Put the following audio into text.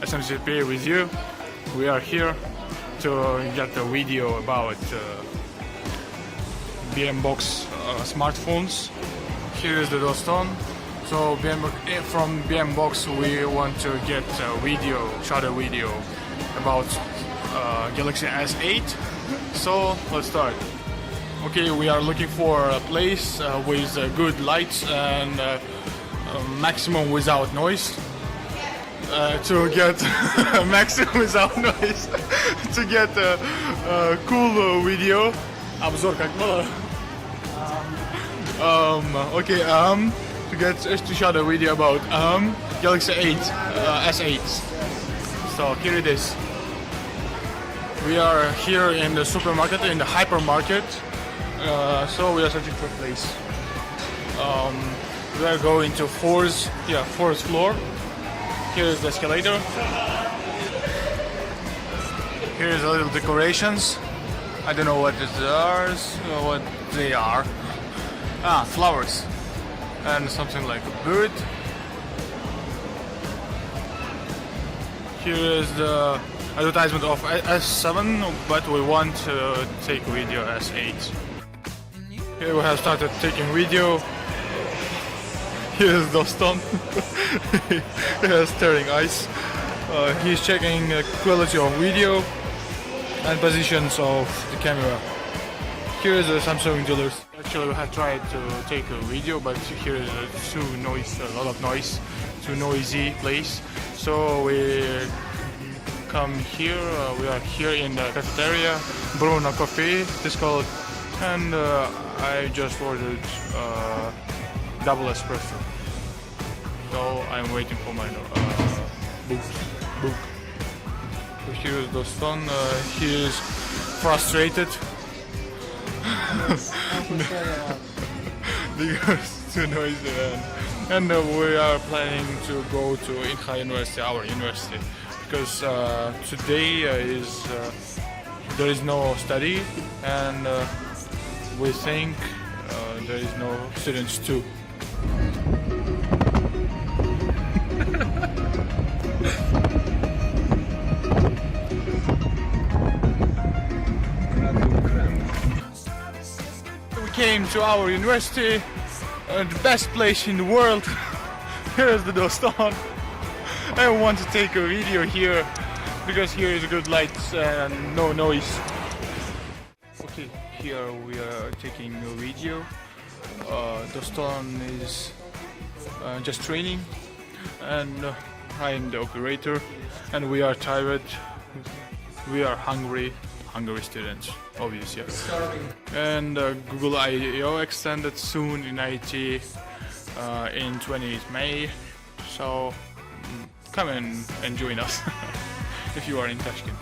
SMCCP with you. We are here to get a video about BM-Box smartphones. Here is the Doston. So from BM-Box we want to get a video, shadow video about Galaxy S8. So let's start. Okay, we are looking for a place with good lights and maximum without noise. To get maximum without noise. To get a cool video. Обзор как было? Okay, to show the video about Galaxy 8 S8. So here it is. We are here in the supermarket, in the hypermarket. So we are searching for a place. We are going to fourth floor. Here is the escalator. Here is a little decorations. I don't know what they are. Flowers and something like a bird. Here is the advertisement of S7, but we want to take video S8. Here we have started taking video. Here is Doston. He has staring eyes. He's checking the quality of video and positions of the camera. Here is the Samsung dealers. Actually, we have tried to take a video, but here is a lot of noise, too noisy place. So we come here. We are here in the cafeteria, Bruno Coffee, this called, and I just ordered double espresso. So I'm waiting for my book. So here is Doston. He is frustrated because too noisy, and we are planning to go to io.inha University, our university, because today there is no study, and we think there is no students too. We came to our university, the best place in the world. Here is the Doston. I want to take a video here because here is good lights and no noise. Okay, here we are taking a video. Doston is just training, and I am the operator, and we are tired. We are hungry students, obviously. And Google I.O. extended soon in IT in 20th May. So come and join us if you are in Tashkent.